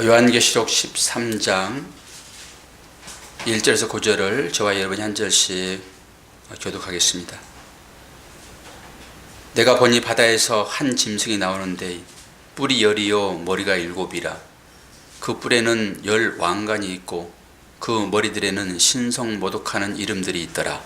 요한계시록 13장 1절에서 9절을 저와 여러분이 한 절씩 교독하겠습니다. 내가 보니 바다에서 한 짐승이 나오는데 뿔이 10이요 머리가 7이라. 그 뿔에는 10 왕관이 있고 그 머리들에는 신성모독하는 이름들이 있더라.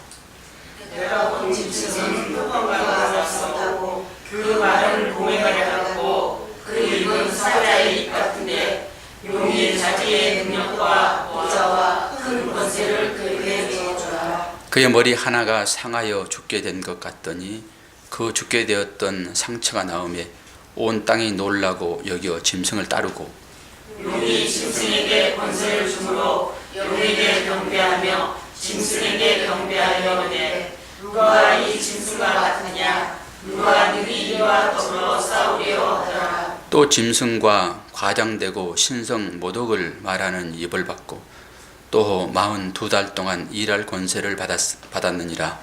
내가 본 짐승은 뚜껑과 같았고 그 말은 공회가 같고 그 입은 사자의 입 같은데 용이 자기의 능력과 보좌와 큰 권세를 그에게 주었더라. 그의 머리 하나가 상하여 죽게 된 것 같더니 그 죽게 되었던 상처가 나오매 온 땅이 놀라고 여겨 짐승을 따르고 용이 짐승에게 권세를 주므로 용에게 경배하며 짐승에게 경배하려되 누가 이 짐승과 같으냐 누가 능히 이와 더불어 싸우려 하더라. 또 짐승과 과장되고 신성 모독을 말하는 입을 받고 또 42달 동안 일할 권세를 받았느니라.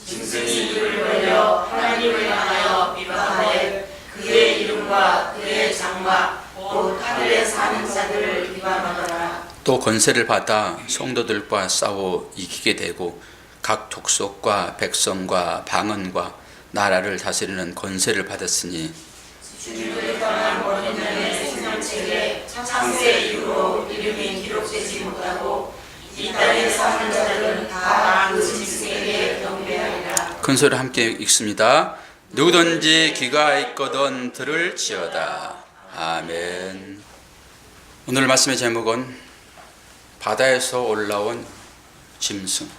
짐승이 입을 벌려 하나님을 향하여 비방하되 그의 이름과 그의 장막 곧 하늘에 사는 자들을 비방하더라. 또 권세를 받아 성도들과 싸워 이기게 되고 각 족속과 백성과 방언과 나라를 다스리는 권세를 받았으니 주님을 떠난 원인의 생명책에 창세 이후로 이름이 기록되지 못하고 이 땅에 사는 자들은 다 그 짐승에게 경배하리라. 큰 소리 함께 읽습니다. 누구든지 귀가 있거든 들을지어다. 아멘. 오늘 말씀의 제목은 바다에서 올라온 짐승.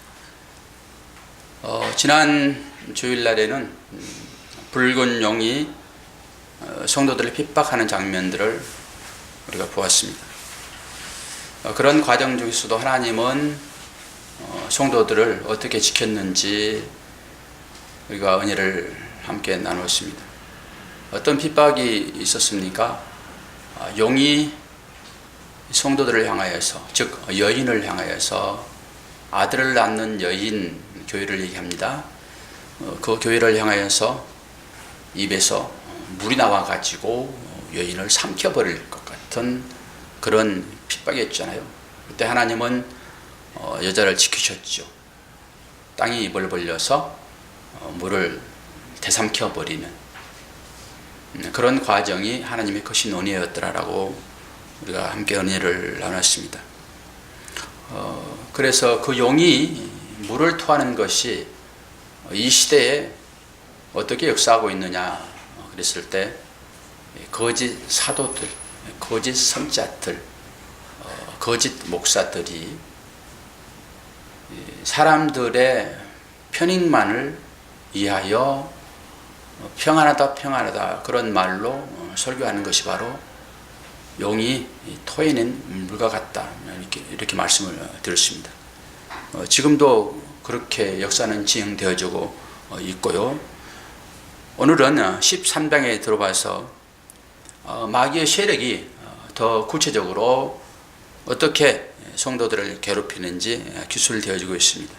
지난 주일날에는 붉은 용이 성도들을 핍박하는 장면들을 우리가 보았습니다. 그런 과정 중에서도 하나님은 성도들을 어떻게 지켰는지 우리가 은혜를 함께 나누었습니다. 어떤 핍박이 있었습니까? 용이 성도들을 향하여서, 즉 여인을 향하여서 아들을 낳는 여인 교회를 얘기합니다. 그 교회를 향하여서 입에서 물이 나와가지고 여인을 삼켜버릴 것 같은 그런 핍박이었잖아요. 그때 하나님은 여자를 지키셨죠. 땅이 입을 벌려서 물을 되삼켜버리는 그런 과정이 하나님의 크신 은혜였더라라고 우리가 함께 은혜를 나눴습니다. 그래서 그 용이 물을 토하는 것이 이 시대에 어떻게 역사하고 있느냐 그랬을 때 거짓 사도들, 거짓 선자들, 거짓 목사들이 사람들의 편익만을 위하여 평안하다 평안하다 그런 말로 설교하는 것이 바로 용이 토해낸 물과 같다 이렇게 말씀을 드렸습니다. 지금도 그렇게 역사는 진행되어지고 있고요. 오늘은 13장에 들어봐서 마귀의 세력이 더 구체적으로 어떻게 성도들을 괴롭히는지 기술되어지고 있습니다.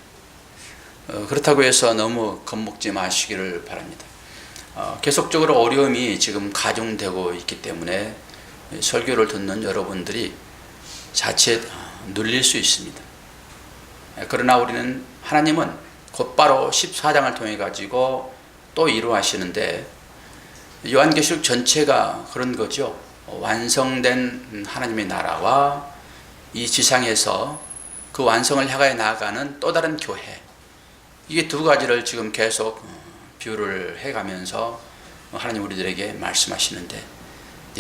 그렇다고 해서 너무 겁먹지 마시기를 바랍니다. 계속적으로 어려움이 지금 가중되고 있기 때문에 설교를 듣는 여러분들이 자칫 눌릴 수 있습니다. 그러나 우리는 하나님은 곧바로 14장을 통해 가지고 또 이루하시는데 요한계시록 전체가 그런 거죠. 완성된 하나님의 나라와 이 지상에서 그 완성을 향하여 나아가는 또 다른 교회, 이게 두 가지를 지금 계속 비유를 해가면서 하나님 우리들에게 말씀하시는데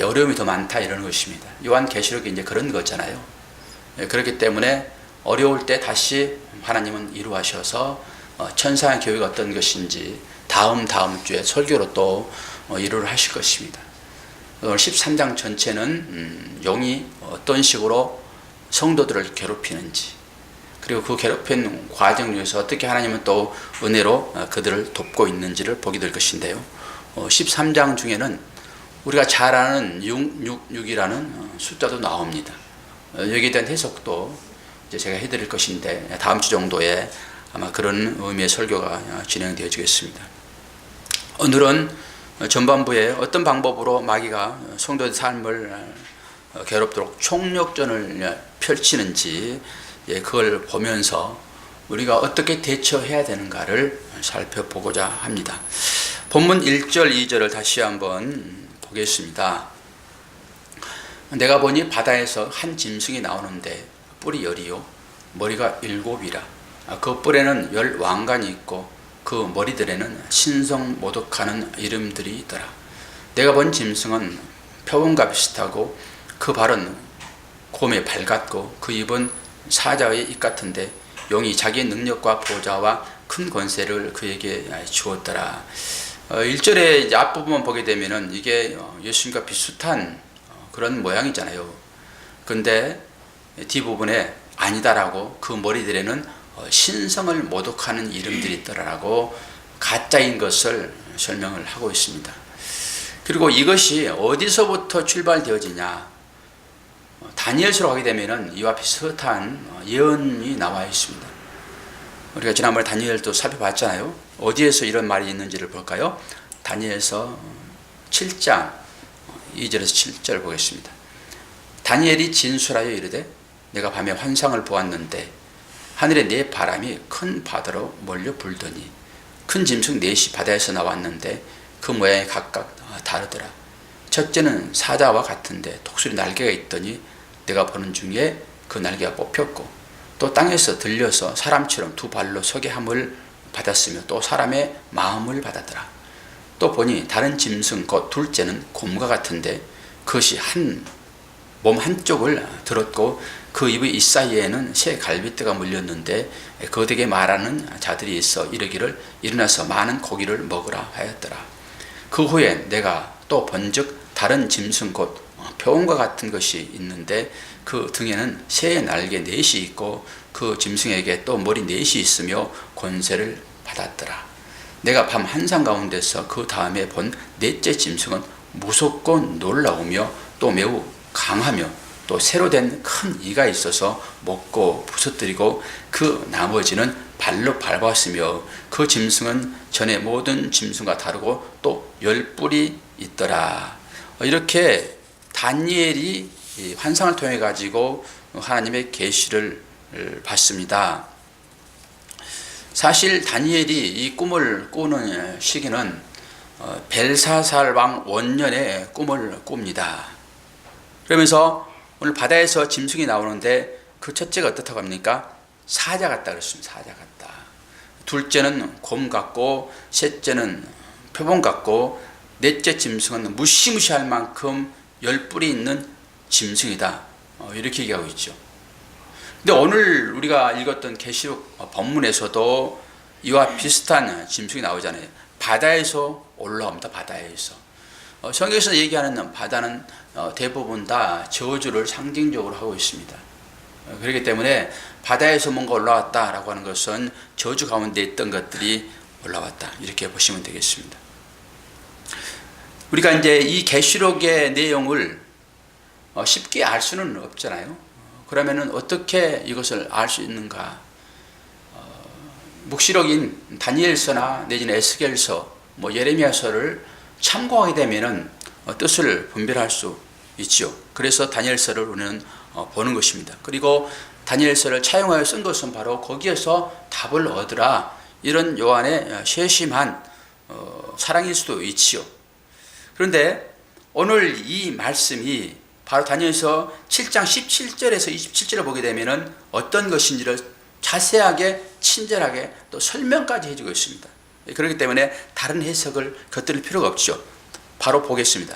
어려움이 더 많다 이런 것입니다. 요한계시록이 이제 그런 거잖아요. 그렇기 때문에 어려울 때 다시 하나님은 이루하셔서 천상의 교회가 어떤 것인지 다음 주에 설교로 또 이루를 하실 것입니다. 오늘 13장 전체는 용이 어떤 식으로 성도들을 괴롭히는지, 그리고 그 괴롭히는 과정 중에서 어떻게 하나님은 또 은혜로 그들을 돕고 있는지를 보게 될 것인데요. 13장 중에는 우리가 잘 아는 666이라는 숫자도 나옵니다. 여기에 대한 해석도 이제 제가 해드릴 것인데 다음 주 정도에 아마 그런 의미의 설교가 진행되어지겠습니다. 오늘은 전반부에 어떤 방법으로 마귀가 성도의 삶을 괴롭도록 총력전을 펼치는지 그걸 보면서 우리가 어떻게 대처해야 되는가를 살펴보고자 합니다. 본문 1절 2절을 다시 한번 보겠습니다. 내가 보니 바다에서 한 짐승이 나오는데 뿔이 10이요 머리가 7이라. 그 뿔에는 10 왕관이 있고 그 머리들에는 신성모독하는 이름들이 있더라. 내가 본 짐승은 표범과 비슷하고 그 발은 곰의 발 같고 그 입은 사자의 입 같은데 용이 자기의 능력과 보좌와 큰 권세를 그에게 주었더라. 1절의 앞부분만 보게 되면은 이게 예수님과 비슷한 그런 모양이잖아요. 근데 뒷부분에 아니다라고 그 머리들에는 신성을 모독하는 이름들이 있더라라고 가짜인 것을 설명을 하고 있습니다. 그리고 이것이 어디서부터 출발되어지냐? 다니엘서로 가게 되면은 이와 비슷한 예언이 나와 있습니다. 우리가 지난번에 다니엘도 살펴봤잖아요. 어디에서 이런 말이 있는지를 볼까요? 다니엘서 7장 2절에서 7절 보겠습니다. 다니엘이 진술하여 이르되 내가 밤에 환상을 보았는데 하늘에 네 바람이 큰 바다로 몰려 불더니 큰 짐승 넷이 바다에서 나왔는데 그 모양이 각각 다르더라. 첫째는 사자와 같은데 독수리 날개가 있더니 내가 보는 중에 그 날개가 뽑혔고 또 땅에서 들려서 사람처럼 두 발로 서게 함을 받았으며 또 사람의 마음을 받았더라. 또 보니 다른 짐승 곧 둘째는 곰과 같은데 그것이 몸 한쪽을 들었고 그 입의 이사이에는 새 갈빗대가 물렸는데 그들에게 말하는 자들이 있어 이르기를 일어나서 많은 고기를 먹으라 하였더라. 그 후에 내가 또 본즉 다른 짐승 곧 표범과 같은 것이 있는데 그 등에는 새의 날개 넷이 있고 그 짐승에게 또 머리 넷이 있으며 권세를 받았더라. 내가 밤 한상 가운데서 그 다음에 본 넷째 짐승은 무섭고 놀라우며 또 매우 강하며 또 새로 된 큰 이가 있어서 먹고 부서뜨리고 그 나머지는 발로 밟았으며 그 짐승은 전에 모든 짐승과 다르고 또 10뿔이 있더라. 이렇게 다니엘이 환상을 통해 가지고 하나님의 계시를 받습니다. 사실 다니엘이 이 꿈을 꾸는 시기는 벨사살 왕 원년에 꿈을 꿉니다. 그러면서 오늘 바다에서 짐승이 나오는데 그 첫째가 어떻다고 합니까? 사자 같다 그랬습니다. 사자 같다. 둘째는 곰 같고 셋째는 표범 같고 넷째 짐승은 무시무시할 만큼 10뿔이 있는 짐승이다. 이렇게 얘기하고 있죠. 근데 오늘 우리가 읽었던 계시록 본문에서도 이와 비슷한 짐승이 나오잖아요. 바다에서 올라옵니다. 바다에서. 성경에서 얘기하는 바다는 대부분 다 저주를 상징적으로 하고 있습니다. 그렇기 때문에 바다에서 뭔가 올라왔다라고 하는 것은 저주 가운데 있던 것들이 올라왔다. 이렇게 보시면 되겠습니다. 우리가 이제 이 계시록의 내용을 쉽게 알 수는 없잖아요. 그러면은 어떻게 이것을 알 수 있는가? 묵시록인 다니엘서나 내지는 에스겔서, 예레미야서를 참고하게 되면은 뜻을 분별할 수 있지요. 그래서 다니엘서를 우리는 보는 것입니다. 그리고 다니엘서를 차용하여 쓴 것은 바로 거기에서 답을 얻으라, 이런 요한의 세심한 사랑일 수도 있지요. 그런데 오늘 이 말씀이 바로 다니엘서 7장 17절에서 27절을 보게 되면은 어떤 것인지를 자세하게 친절하게 또 설명까지 해주고 있습니다. 그렇기 때문에 다른 해석을 곁들일 필요가 없죠. 바로 보겠습니다.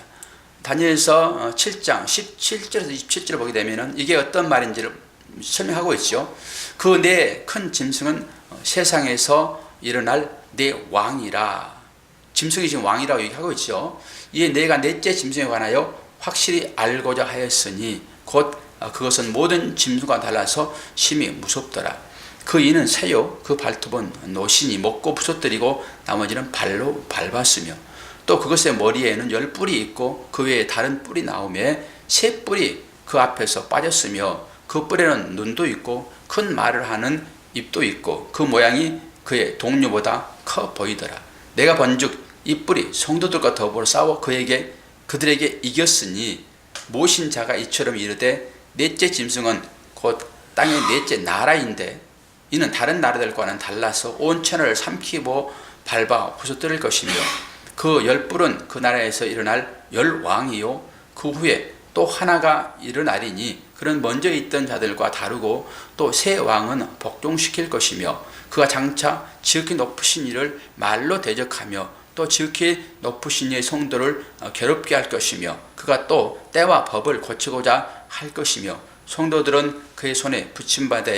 다니엘서 7장 17절에서 27절을 보게 되면은 이게 어떤 말인지를 설명하고 있죠. 그 네 큰 짐승은 세상에서 일어날 네 왕이라. 짐승이 지금 왕이라고 얘기하고 있죠. 이 네가 넷째 짐승에 관하여 확실히 알고자 하였으니 곧 그것은 모든 짐승과 달라서 심히 무섭더라. 그 이는 새요 그 발톱은 노신이 먹고 부서뜨리고 나머지는 발로 밟았으며 또 그것의 머리에는 10뿔이 있고 그 외에 다른 뿔이 나오매 새 뿔이 그 앞에서 빠졌으며 그 뿔에는 눈도 있고 큰 말을 하는 입도 있고 그 모양이 그의 동료보다 커 보이더라. 내가 본즉 이 뿔이 성도들과 더불어 싸워 그들에게 이겼으니 모신 자가 이처럼 이르되 넷째 짐승은 곧 땅의 넷째 나라인데 이는 다른 나라들과는 달라서 온 천하를 삼키고 밟아 부서뜨릴 것이며 그 10뿔은 그 나라에서 일어날 10왕이요 그 후에 또 하나가 일어나리니 그는 먼저 있던 자들과 다르고 또 새 왕은 복종시킬 것이며 그가 장차 지극히 높으신 이를 말로 대적하며 또 지극히 높으신 이의 성도를 괴롭게 할 것이며 그가 또 때와 법을 고치고자 할 것이며 성도들은 그의 손에 붙임받아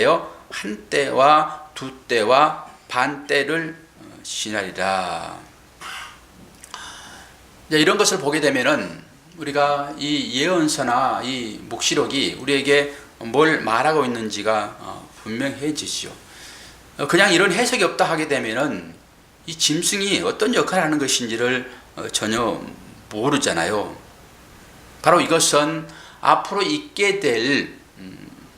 한 때와 두 때와 반 때를 지나리라. 이런 것을 보게 되면은 우리가 이 예언서나 이 묵시록이 우리에게 뭘 말하고 있는지가 분명해지죠. 그냥 이런 해석이 없다 하게 되면은 이 짐승이 어떤 역할을 하는 것인지를 전혀 모르잖아요. 바로 이것은 앞으로 있게 될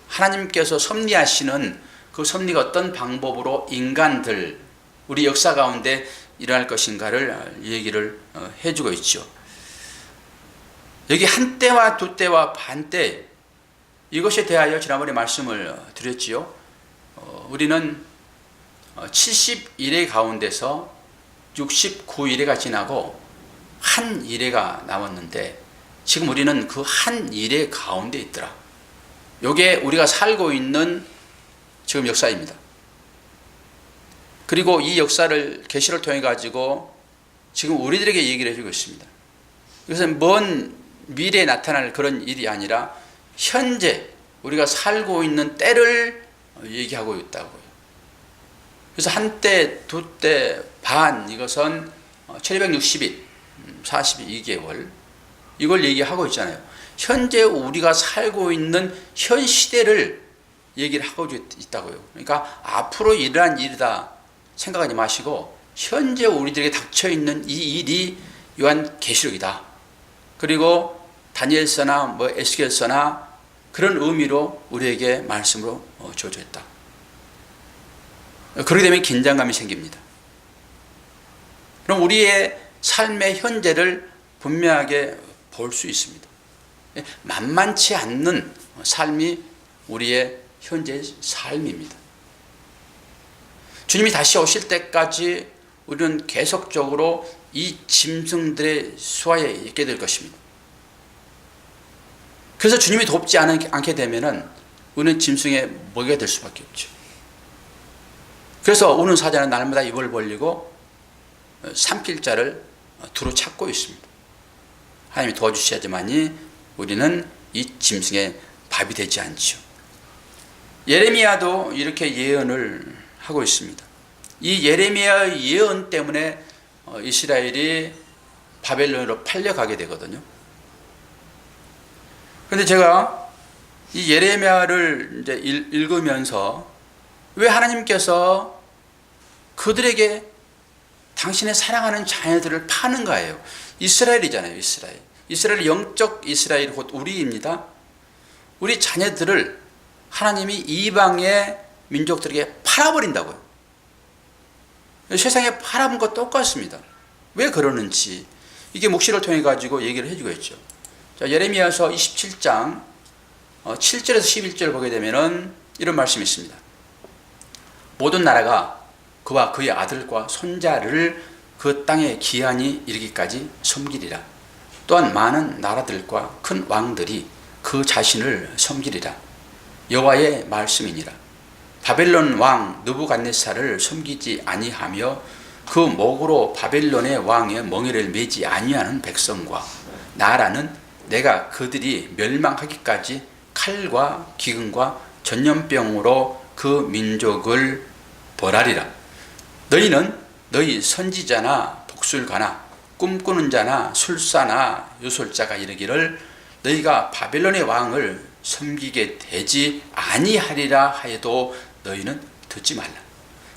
하나님께서 섭리하시는 그 섭리가 어떤 방법으로 인간들 우리 역사 가운데 일어날 것인가를 얘기를 해주고 있죠. 여기 한 때와 두 때와 반 때 이것에 대하여 지난번에 말씀을 드렸지요. 우리는 70일의 가운데서 69일회가 지나고 한 일회가 남았는데 지금 우리는 그 한 일회 가운데 있더라. 이게 우리가 살고 있는 지금 역사입니다. 그리고 이 역사를 계시를 통해 가지고 지금 우리들에게 얘기를 해주고 있습니다. 이것은 먼 미래에 나타날 그런 일이 아니라 현재 우리가 살고 있는 때를 얘기하고 있다고요. 그래서 한 때, 두 때, 반 이것은 1260일, 42개월 이걸 얘기하고 있잖아요. 현재 우리가 살고 있는 현 시대를 얘기를 하고 있다고요. 그러니까 앞으로 일어난 일이다 생각하지 마시고 현재 우리들에게 닥쳐있는 이 일이 요한 계시록이다. 그리고 다니엘서나 에스겔서나 그런 의미로 우리에게 말씀으로 주어져 있다. 그렇게 되면 긴장감이 생깁니다. 그럼 우리의 삶의 현재를 분명하게 볼 수 있습니다. 만만치 않는 삶이 우리의 현재 삶입니다. 주님이 다시 오실 때까지 우리는 계속적으로 이 짐승들의 수하에 있게 될 것입니다. 그래서 주님이 돕지 않게 되면 우리는 짐승의 먹이가 될 수밖에 없죠. 그래서 우는 사자는 날마다 입을 벌리고 삼킬 자를 두루 찾고 있습니다. 하나님이 도와주셔야지만이 우리는 이 짐승의 밥이 되지 않죠. 예레미야도 이렇게 예언을 하고 있습니다. 이 예레미야의 예언 때문에 이스라엘이 바벨론으로 팔려가게 되거든요. 그런데 제가 이 예레미야를 이제 읽으면서 왜 하나님께서 그들에게 당신의 사랑하는 자녀들을 파는가예요. 이스라엘이잖아요. 이스라엘 영적 이스라엘 곧 우리입니다. 우리 자녀들을 하나님이 이방의 민족들에게 팔아버린다고요. 세상에 팔아본 것 똑같습니다. 왜 그러는지 이게 묵시를 통해 가지고 얘기를 해주고 있죠. 자, 예레미야서 27장 7절에서 11절 보게 되면은 이런 말씀이 있습니다. 모든 나라가 그와 그의 아들과 손자를 그 땅에 기한이 이르기까지 섬기리라. 또한 많은 나라들과 큰 왕들이 그 자신을 섬기리라. 여호와의 말씀이니라. 바벨론 왕 느부갓네살을 섬기지 아니하며 그 목으로 바벨론의 왕의 멍에를 매지 아니하는 백성과 나라는 내가 그들이 멸망하기까지 칼과 기근과 전염병으로 그 민족을 벌하리라. 너희는 너희 선지자나 복술가나 꿈꾸는 자나 술사나 유술자가 이르기를 너희가 바벨론의 왕을 섬기게 되지 아니하리라 하여도 너희는 듣지 말라.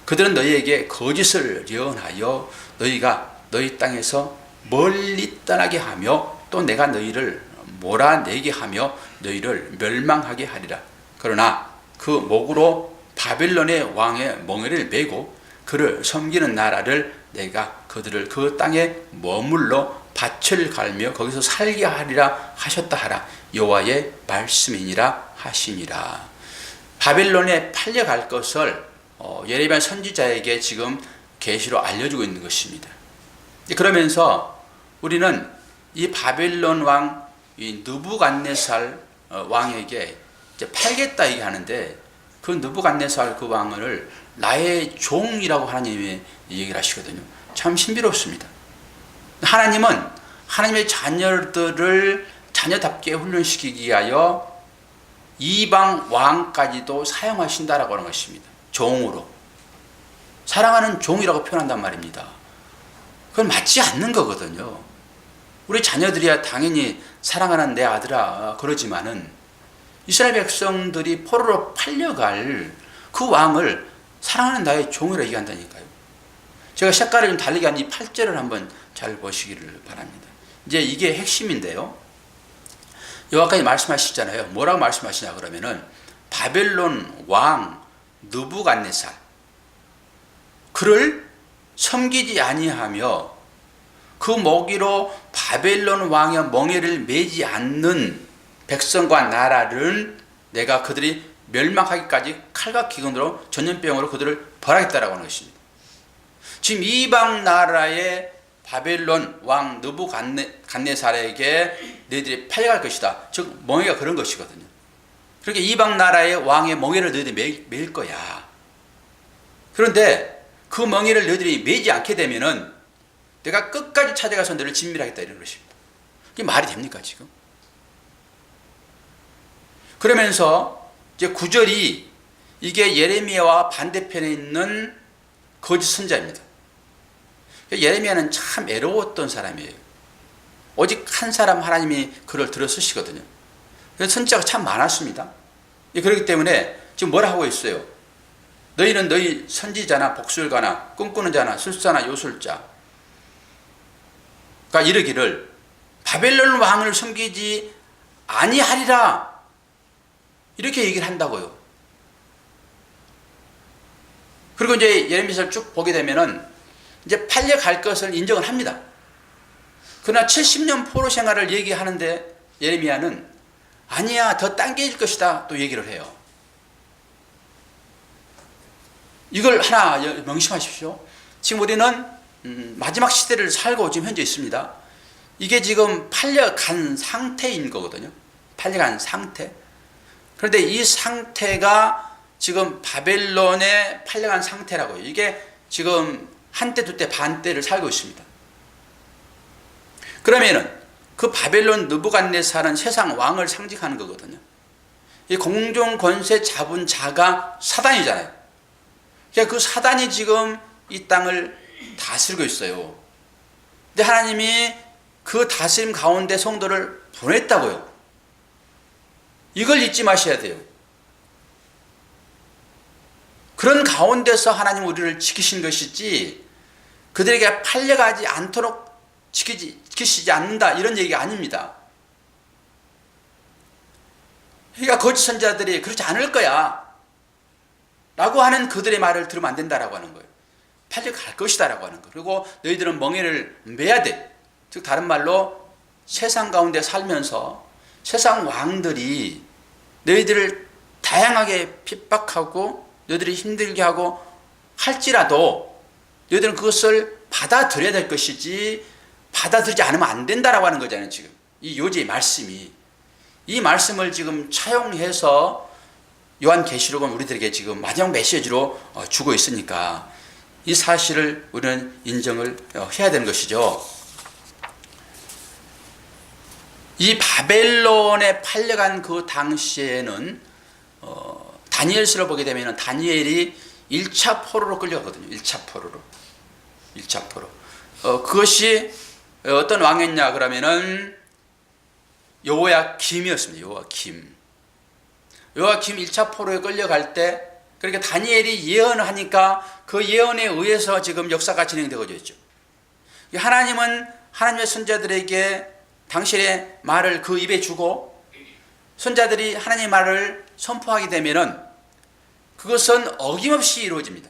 그들은 너희에게 거짓을 예언하여 너희가 너희 땅에서 멀리 떠나게 하며 또 내가 너희를 몰아내게 하며 너희를 멸망하게 하리라. 그러나 그 목으로 바벨론의 왕의 멍에를 메고 그를 섬기는 나라를 내가 그들을 그 땅에 머물러 밭을 갈며 거기서 살게 하리라 하셨다 하라. 여호와의 말씀이니라 하시니라. 바벨론에 팔려갈 것을 예레미야 선지자에게 지금 계시로 알려주고 있는 것입니다. 그러면서 우리는 이 바벨론 왕 이 느부갓네살 왕에게 이제 팔겠다 얘기하는데, 그 느부갓네살 그 왕을 나의 종이라고 하나님이 얘기를 하시거든요. 참 신비롭습니다. 하나님은 하나님의 자녀들을 자녀답게 훈련시키기 위하여 이방 왕까지도 사용하신다라고 하는 것입니다. 종으로. 사랑하는 종이라고 표현한단 말입니다. 그건 맞지 않는 거거든요. 우리 자녀들이야 당연히 사랑하는 내 아들아 그러지만은 이스라엘 백성들이 포로로 팔려갈 그 왕을 사랑하는 나의 종이라고 얘기한다니까요. 제가 색깔을 좀 다르게 한 이 8절을 한번 잘 보시기를 바랍니다. 이제 이게 핵심인데요. 여기까지 말씀하시잖아요. 뭐라고 말씀하시냐 그러면은 바벨론 왕 느부갓네살 그를 섬기지 아니하며 그 먹이로 바벨론 왕의 멍에를 매지 않는 백성과 나라를 내가 그들이 멸망하기까지 칼과 기근으로 전염병으로 그들을 벌하겠다라고 하는 것입니다. 지금 이방 나라의 바벨론 왕 느부갓네살에게 너희들이 팔려갈 것이다. 즉 멍에가 그런 것이거든요. 그렇게 이방 나라의 왕의 멍에를 너희들이 매일 거야. 그런데 그 멍에를 너희들이 매지 않게 되면은 내가 끝까지 찾아가서 너를 진멸하겠다 이런 것입니다. 이게 말이 됩니까 지금? 그러면서 이제 9절이 이게 예레미야와 반대편에 있는 거짓 선자입니다. 예레미야는 참 애로웠던 사람이에요. 오직 한 사람 하나님이 그를 들어 쓰시거든요. 그래서 선자가 참 많았습니다. 그렇기 때문에 지금 뭐라 하고 있어요? 너희는 너희 선지자나 복술가나 꿈꾸는 자나 술사나 요술자 가 이르기를 바벨론 왕을 섬기지 아니하리라 이렇게 얘기를 한다고요. 그리고 이제 예레미야를 쭉 보게 되면은 이제 팔려갈 것을 인정을 합니다. 그러나 70년 포로 생활을 얘기하는데 예레미야는 아니야 더 당겨질 것이다 또 얘기를 해요. 이걸 하나 명심하십시오. 지금 우리는 마지막 시대를 살고 지금 현재 있습니다. 이게 지금 팔려간 상태인 거거든요. 팔려간 상태. 그런데 이 상태가 지금 바벨론에 팔려간 상태라고요. 이게 지금 한때 두때 반때를 살고 있습니다. 그러면은 그 바벨론 느부갓네살은 세상 왕을 상징하는 거거든요. 이 공중 권세 잡은 자가 사단이잖아요. 그러니까 그 사단이 지금 이 땅을 다스리고 있어요. 근데 하나님이 그 다스림 가운데 성도를 보냈다고요. 이걸 잊지 마셔야 돼요. 그런 가운데서 하나님 우리를 지키신 것이지 그들에게 팔려가지 않도록 지키시지 않는다 이런 얘기가 아닙니다. 그러니까 거짓 선자들이 그렇지 않을 거야 라고 하는 그들의 말을 들으면 안 된다라고 하는 거예요. 팔려갈 것이다 라고 하는 거예요. 그리고 너희들은 멍에를 매야 돼. 즉 다른 말로 세상 가운데 살면서 세상 왕들이 너희들을 다양하게 핍박하고 너희들이 힘들게 하고 할지라도 너희들은 그것을 받아들여야 될 것이지 받아들이지 않으면 안 된다라고 하는 거잖아요. 지금 이 요지의 말씀이 이 말씀을 지금 차용해서 요한계시록은 우리들에게 지금 마지막 메시지로 주고 있으니까 이 사실을 우리는 인정을 해야 되는 것이죠. 이 바벨론에 팔려간 그 당시에는 다니엘서를 보게 되면 다니엘이 1차 포로로 끌려가거든요. 1차 포로로. 1차 포로. 그것이 어떤 왕이었냐 그러면은 여호야김이었습니다. 여호야김 1차 포로에 끌려갈 때 그러니까 다니엘이 예언을 하니까 그 예언에 의해서 지금 역사가 진행되고 있죠. 하나님은 하나님의 선자들에게 당신의 말을 그 입에 주고 선자들이 하나님의 말을 선포하게 되면은 그것은 어김없이 이루어집니다.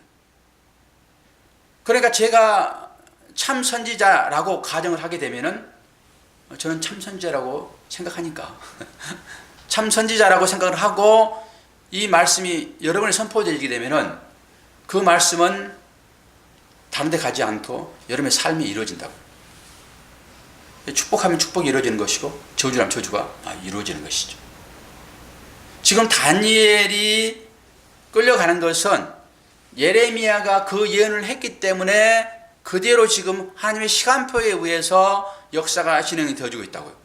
그러니까 제가 참 선지자라고 가정을 하게 되면은 저는 참 선지자라고 생각하니까 참 선지자라고 생각을 하고 이 말씀이 여러분에 선포되게 되면은 그 말씀은 다른 데 가지 않고 여러분의 삶이 이루어진다고. 축복하면 축복이 이루어지는 것이고 저주라면 저주가 이루어지는 것이죠. 지금 다니엘이 끌려가는 것은 예레미야가 그 예언을 했기 때문에 그대로 지금 하나님의 시간표에 의해서 역사가 진행이 되어지고 있다고요.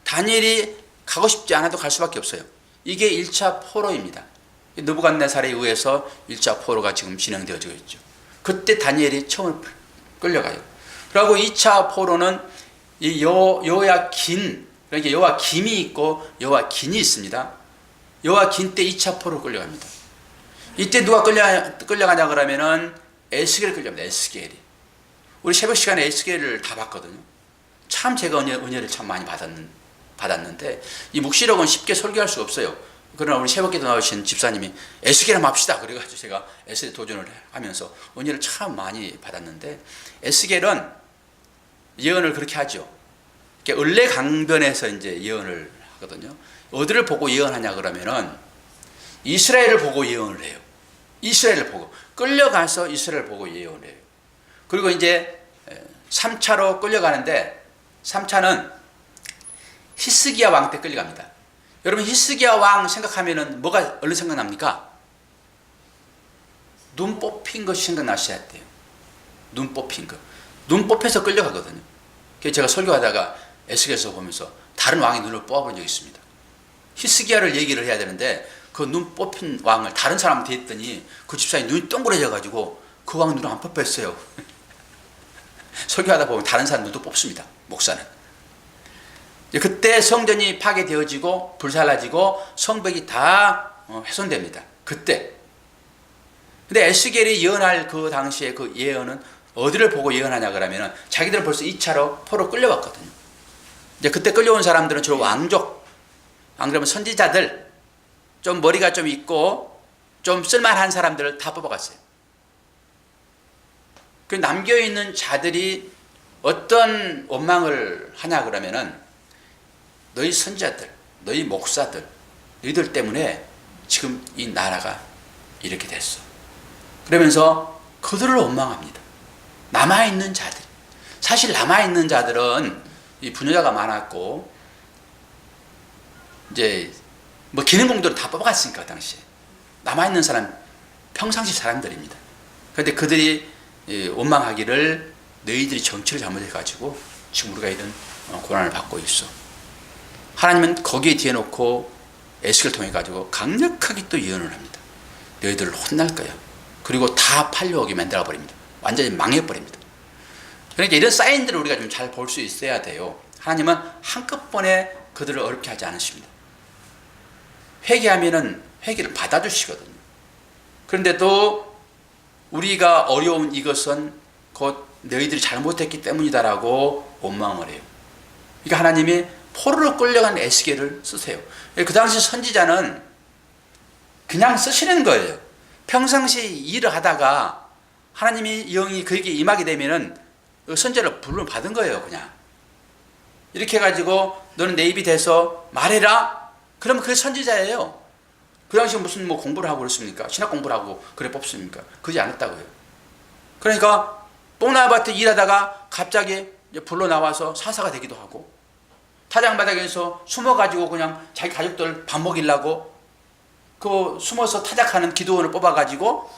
다니엘이 가고 싶지 않아도 갈 수밖에 없어요. 이게 1차 포로입니다. 느부갓네살에 의해서 1차 포로가 지금 진행되어지고 있죠. 그때 다니엘이 처음 끌려가요. 그리고 2차 포로는 이 여호야긴, 그러니까 여호야김이 있고 여호야긴이 있습니다. 여호야긴 때 2차 포로로 끌려갑니다. 이때 누가 끌려가냐 그러면은 에스겔이 끌려갑니다. 에스겔이. 우리 새벽 시간에 에스겔을 다 봤거든요. 참 제가 은혜를 참 많이 받았는데 이 묵시록은 쉽게 설교할 수가 없어요. 그러나 우리 새벽기도 나오신 집사님이 에스겔 한번 합시다. 그래가지고 제가 에스겔 도전을 하면서 은혜를 참 많이 받았는데 에스겔은 예언을 그렇게 하죠. 을레강변에서 이제 예언을 하거든요. 어디를 보고 예언하냐 그러면은 이스라엘을 보고 예언을 해요. 이스라엘을 보고 끌려가서 이스라엘을 보고 예언을 해요. 그리고 이제 3차로 끌려가는데 3차는 히스기야 왕 때 끌려갑니다. 여러분 히스기야 왕 생각하면은 뭐가 얼른 생각납니까? 눈 뽑힌 것이 생각나셔야 돼요. 눈 뽑힌 것. 눈 뽑혀서 끌려가거든요. 그래서 제가 설교하다가 에스겔서 보면서 다른 왕의 눈을 뽑아본 적이 있습니다. 히스기야를 얘기를 해야 되는데 그 눈 뽑힌 왕을 다른 사람한테 했더니 그 집사님 눈이 동그래져 가지고 그 왕 눈을 안 뽑혔어요. 설교하다 보면 다른 사람 눈도 뽑습니다. 목사는. 그때 성전이 파괴되어지고 불살라지고 성벽이 다 훼손됩니다. 그때. 근데 에스겔이 예언할 그 당시에 그 예언은 어디를 보고 예언하냐 그러면 자기들은 벌써 2차로 포로 끌려왔거든요. 이제 그때 끌려온 사람들은 주로 왕족, 안 그러면 선지자들, 좀 머리가 좀 있고 좀 쓸만한 사람들을 다 뽑아갔어요. 그 남겨있는 자들이 어떤 원망을 하냐 그러면은 너희 선지자들, 너희 목사들, 너희들 때문에 지금 이 나라가 이렇게 됐어. 그러면서 그들을 원망합니다. 남아있는 자들. 사실 남아있는 자들은 이 분여자가 많았고 이제 뭐 기능공들은 다 뽑아갔으니까 그 당시에 남아있는 사람 평상시 사람들입니다. 그런데 그들이 원망하기를 너희들이 정치를 잘못해가지고 지금 우리가 이런 고난을 받고 있어. 하나님은 거기에 뒤에 놓고 에스겔을 통해 가지고 강력하게 또 예언을 합니다. 너희들을 혼날 거야. 그리고 다 팔려오게 만들어 버립니다. 완전히 망해버립니다. 그러니까 이런 사인들을 우리가 좀 잘 볼 수 있어야 돼요. 하나님은 한꺼번에 그들을 어렵게 하지 않으십니다. 회개하면은 회개를 받아주시거든요. 그런데도 우리가 어려운 이것은 곧 너희들이 잘못했기 때문이다라고 원망을 해요. 그러니까 하나님이 포로로 끌려간 에스겔을 쓰세요. 그 당시 선지자는 그냥 쓰시는 거예요. 평상시 일을 하다가 하나님이 영이 그에게 임하게 되면은 선지자를 부름을 받은 거예요. 그냥 이렇게 해가지고 너는 내 입이 돼서 말해라. 그러면 그게 선지자예요. 그 당시 무슨 뭐 공부를 하고 그랬습니까? 신학 공부를 하고 그래 뽑습니까? 그러지 않았다고요. 그러니까 뽕나무밭에 일하다가 갑자기 불러 나와서 사사가 되기도 하고 타작바닥에서 숨어가지고 그냥 자기 가족들 밥 먹이려고 그 숨어서 타작하는 기도원을 뽑아가지고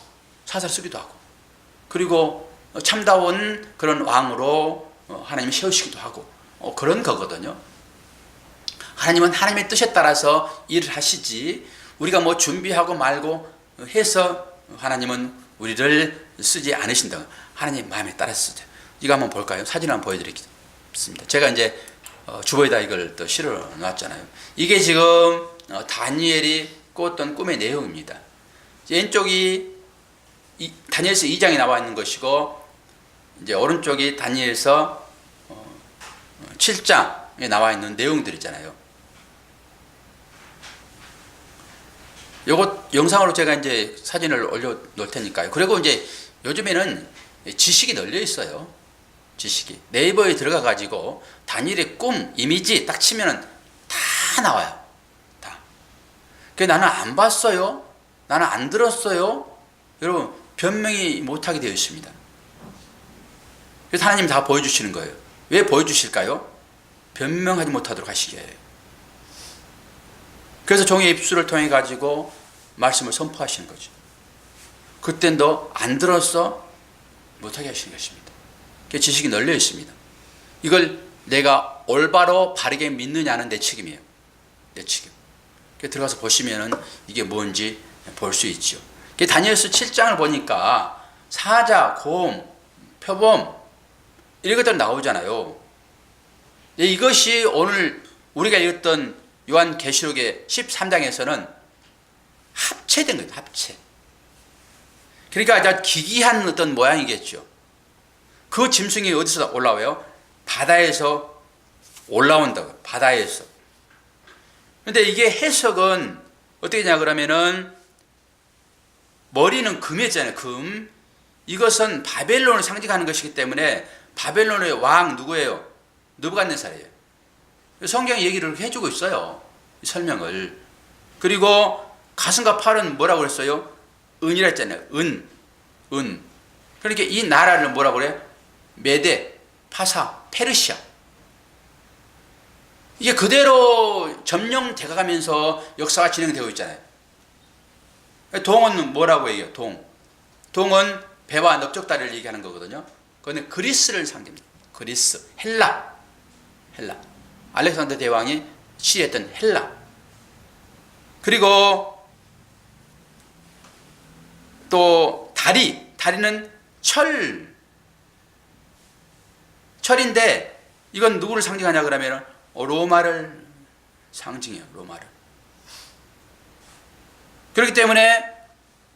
사사를 쓰기도 하고 그리고 참다운 그런 왕으로 하나님이 세우시기도 하고 그런 거거든요. 하나님은 하나님의 뜻에 따라서 일을 하시지 우리가 뭐 준비하고 말고 해서 하나님은 우리를 쓰지 않으신다. 하나님 마음에 따라서 쓰죠. 이거 한번 볼까요? 사진 한번 보여드리겠습니다. 제가 이제 주보에다 이걸 또 실어 놨잖아요. 이게 지금 다니엘이 꿨던 꿈의 내용입니다. 왼쪽이 다니엘서 2장에 나와 있는 것이고 이제 오른쪽이 다니엘서 7장에 나와 있는 내용들이잖아요. 요거 영상으로 제가 이제 사진을 올려 놓을 테니까요. 그리고 이제 요즘에는 지식이 널려 있어요. 지식이. 네이버에 들어가 가지고 다니엘의 꿈 이미지 딱 치면은 다 나와요. 다. 그 나는 안 봤어요. 나는 안 들었어요. 여러분 변명이 못하게 되어 있습니다. 그래서 하나님 다 보여주시는 거예요. 왜 보여주실까요? 변명하지 못하도록 하시게 해요. 그래서 종의 입술을 통해 가지고 말씀을 선포하시는 거죠. 그땐 너 안 들었어? 못하게 하시는 것입니다. 지식이 널려 있습니다. 이걸 내가 올바로 바르게 믿느냐는 내 책임이에요. 내 책임. 들어가서 보시면은 이게 뭔지 볼 수 있죠. 다니엘서 7장을 보니까 사자, 곰, 표범 이런 것들 나오잖아요. 이것이 오늘 우리가 읽었던 요한계시록의 13장에서는 합체된 거예요. 합체. 그러니까 아주 기이한 어떤 모양이겠죠. 그 짐승이 어디서 올라와요? 바다에서 올라온다고. 바다에서. 그런데 이게 해석은 어떻게 되냐 그러면은 머리는 금이었잖아요. 금. 이것은 바벨론을 상징하는 것이기 때문에 바벨론의 왕 누구예요? 느부갓네살이에요. 성경이 얘기를 해주고 있어요. 설명을. 그리고 가슴과 팔은 뭐라고 그랬어요? 은이라 했잖아요. 은. 그러니까 이 나라를 뭐라고 그래? 메데, 파사, 페르시아. 이게 그대로 점령돼 가면서 역사가 진행되고 있잖아요. 동은 뭐라고 얘기해요? 동은 배와 넓적다리를 얘기하는 거거든요. 그거는 그리스를 상징합니다. 그리스, 헬라. 알렉산더 대왕이 시했던 헬라. 그리고 또 다리는 철인데 이건 누구를 상징하냐 그러면 로마를 상징해요. 로마를. 그렇기 때문에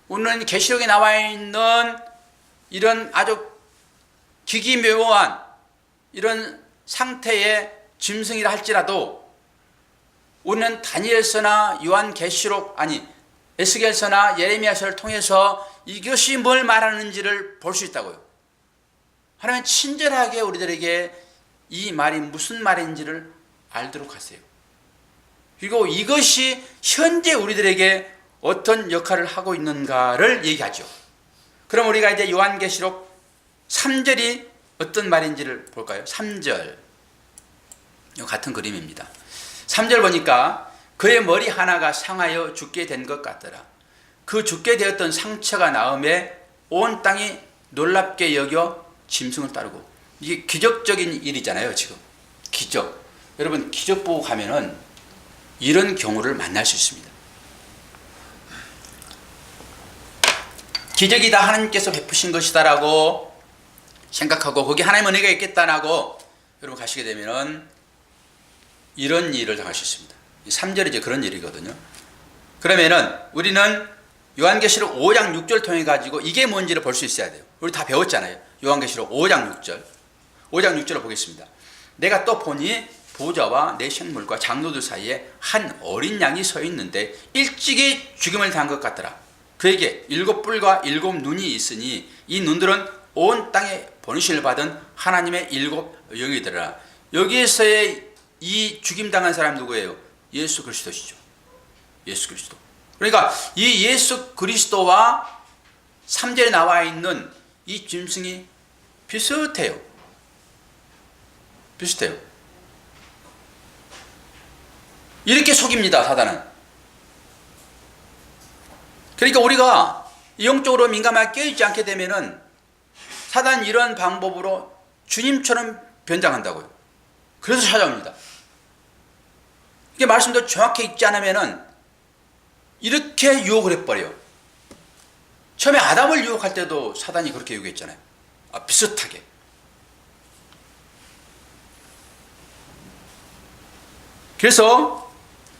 오늘 계시록에 나와 있는 이런 아주 기기묘한 이런 상태의 짐승이라 할지라도 우리는 다니엘서나 요한계시록 에스겔서나 예레미야서를 통해서 이것이 뭘 말하는지를 볼 수 있다고요. 하나님은 친절하게 우리들에게 이 말이 무슨 말인지를 알도록 하세요. 그리고 이것이 현재 우리들에게 어떤 역할을 하고 있는가를 얘기하죠. 그럼 우리가 이제 요한계시록 3절이 어떤 말인지를 볼까요? 3절. 같은 그림입니다. 3절 보니까 그의 머리 하나가 상하여 죽게 된 것 같더라. 그 죽게 되었던 상처가 나음에 온 땅이 놀랍게 여겨 짐승을 따르고. 이게 기적적인 일이잖아요. 지금 기적. 여러분 기적 보고 가면은 이런 경우를 만날 수 있습니다. 기적이 다 하나님께서 베푸신 것이다라고 생각하고 거기 하나님의 은혜가 있겠다라고 여러분 가시게 되면은 이런 일을 당할 수 있습니다. 3절이 이제 그런 일이거든요. 그러면은 우리는 요한계시록 5장 6절 통해 가지고 이게 뭔지를 볼 수 있어야 돼요. 우리 다 배웠잖아요. 요한계시록 5장 6절. 5장 6절을 보겠습니다. 내가 또 보니 보좌와 내 생물과 장로들 사이에 한 어린 양이 서 있는데 일찍이 죽임을 당한 것 같더라. 그에게 7뿔과 7눈이 있으니 이 눈들은 온 땅에 번신을 받은 하나님의 7 영이더라. 여기에서의 이 죽임당한 사람 누구예요? 예수 그리스도시죠. 예수 그리스도. 그러니까 이 예수 그리스도와 3절에 나와 있는 이 짐승이 비슷해요. 이렇게 속입니다. 사단은. 그러니까 우리가 영적으로 민감하게 깨어있지 않게 되면은 사단은 이런 방법으로 주님처럼 변장한다고요. 그래서 찾아옵니다. 이게 말씀도 정확히 읽지 않으면은 이렇게 유혹을 해버려요. 처음에 아담을 유혹할 때도 사단이 그렇게 유혹했잖아요. 비슷하게. 그래서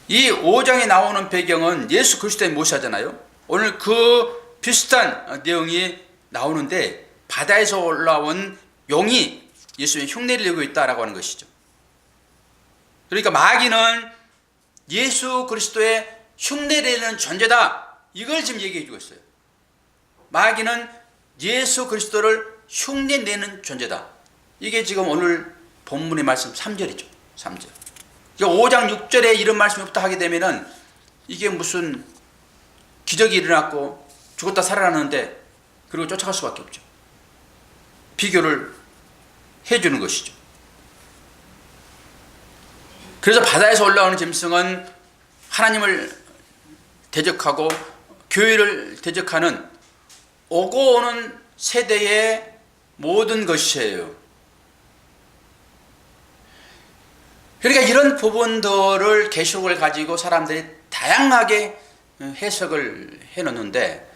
이 5장에 나오는 배경은 예수 그리스도의 모시잖아요. 오늘 그 비슷한 내용이 나오는데 바다에서 올라온 용이 예수의 흉내를 내고 있다라고 하는 것이죠. 그러니까 마귀는 예수 그리스도의 흉내내는 존재다. 이걸 지금 얘기해 주고 있어요. 마귀는 예수 그리스도를 흉내내는 존재다. 이게 지금 오늘 본문의 말씀 3절이죠. 3절. 5장 6절에 이런 말씀이 없다 하게 되면은 이게 무슨 기적이 일어났고 죽었다 살아났는데 그리고 쫓아갈 수밖에 없죠. 비교를 해주는 것이죠. 그래서 바다에서 올라오는 짐승은 하나님을 대적하고 교회를 대적하는 오고 오는 세대의 모든 것이에요. 그러니까 이런 부분들을 계시록을 가지고 사람들이 다양하게 해석을 해놓는데,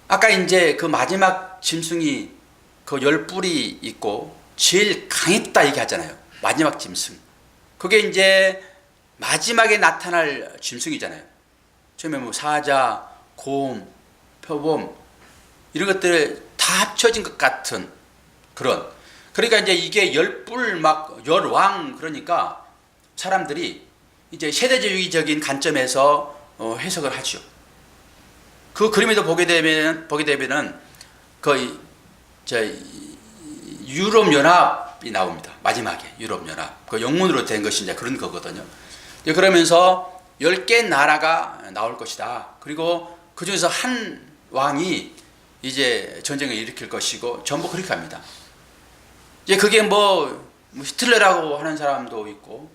아까 이제 그 마지막 짐승이 그 10뿔이 있고 제일 강했다 얘기하잖아요. 마지막 짐승. 그게 이제 마지막에 나타날 짐승이잖아요. 처음에 뭐 사자, 곰, 표범 이런 것들 다 합쳐진 것 같은 그런. 그러니까 이제 이게 10뿔 막 10왕, 그러니까 사람들이 이제 세대주의적인 관점에서 해석을 하죠. 그 그림에도 보게 되면은 거의 유럽 연합이 나옵니다. 마지막에 유럽 연합. 그 영문으로 된 것이 이제 그런 거거든요. 그러면서 10개 나라가 나올 것이다. 그리고 그 중에서 한 왕이 이제 전쟁을 일으킬 것이고 전부 그렇게 합니다. 이제 그게 뭐 히틀러라고 하는 사람도 있고,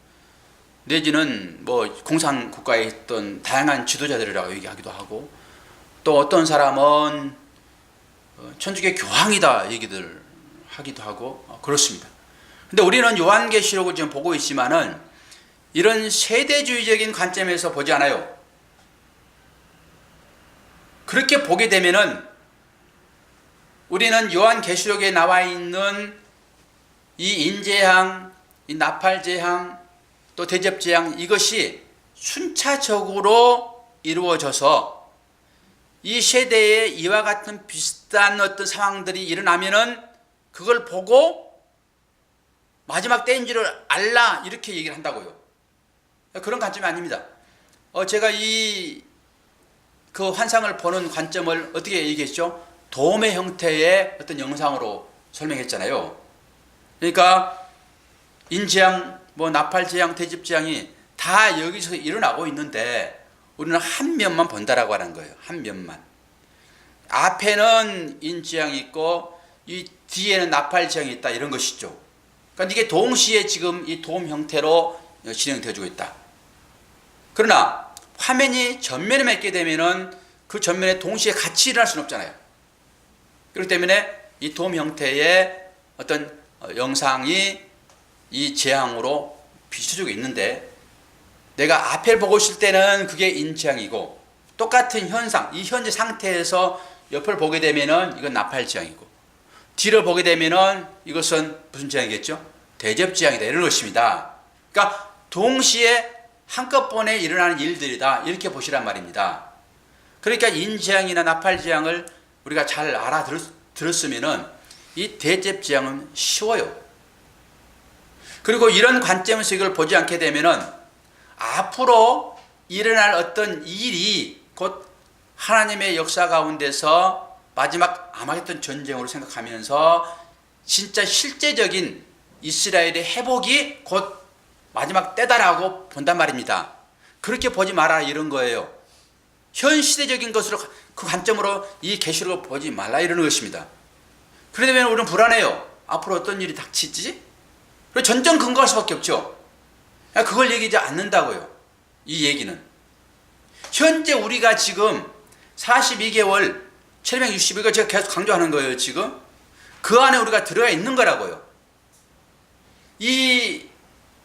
내지는 뭐 공산 국가에 있던 다양한 지도자들이라고 얘기하기도 하고, 또 어떤 사람은 천주교 교황이다 얘기들 하기도 하고 그렇습니다. 근데 우리는 요한계시록을 지금 보고 있지만은 이런 세대주의적인 관점에서 보지 않아요. 그렇게 보게 되면은 우리는 요한계시록에 나와 있는 이 인재앙, 이 나팔재앙, 또 대접재앙, 이것이 순차적으로 이루어져서 이 세대에 이와 같은 비슷한 어떤 상황들이 일어나면은 그걸 보고 마지막 때인 줄을 알라, 이렇게 얘기를 한다고요. 그런 관점이 아닙니다. 제가 그 환상을 보는 관점을 어떻게 얘기했죠? 돔의 형태의 어떤 영상으로 설명했잖아요. 그러니까 인재앙, 뭐 나팔재앙, 대접재앙이 다 여기서 일어나고 있는데 우리는 한 면만 본다라고 하는 거예요. 한 면만. 앞에는 인재앙이 있고 이 뒤에는 나팔재앙이 있다, 이런 것이죠. 그러니까 이게 동시에 지금 이 돔 형태로 진행되어지고 있다. 그러나 화면이 전면에 있게 되면은 그 전면에 동시에 같이 일어날 수는 없잖아요. 그렇기 때문에 이 돔 형태의 어떤 영상이 이 재앙으로 비춰지고 있는데, 내가 앞을 보고 있을 때는 그게 인재앙이고, 똑같은 현상, 이 현재 상태에서 옆을 보게 되면은 이건 나팔재앙이고, 뒤를 보게 되면은 이것은 무슨 재앙이겠죠? 대접재앙이다, 이런 것입니다. 그러니까 동시에 한꺼번에 일어나는 일들이다, 이렇게 보시란 말입니다. 그러니까 인재앙이나 나팔재앙을 우리가 잘 알아들었으면은 이 대접재앙은 쉬워요. 그리고 이런 관점에서 이걸 보지 않게 되면은 앞으로 일어날 어떤 일이 곧 하나님의 역사 가운데서 마지막 아마겟돈 전쟁으로 생각하면서 진짜 실제적인 이스라엘의 회복이 곧 마지막 때다라고 본단 말입니다. 그렇게 보지 마라, 이런 거예요. 현 시대적인 것으로, 그 관점으로 이 계시록을 보지 말라, 이러는 것입니다. 그러다 보면 우리는 불안해요. 앞으로 어떤 일이 닥치지? 그리고 전전 근거할 수밖에 없죠. 그걸 얘기하지 않는다고요. 이 얘기는 현재 우리가 지금 42개월 760일을 제가 계속 강조하는 거예요. 지금 그 안에 우리가 들어가 있는 거라고요. 이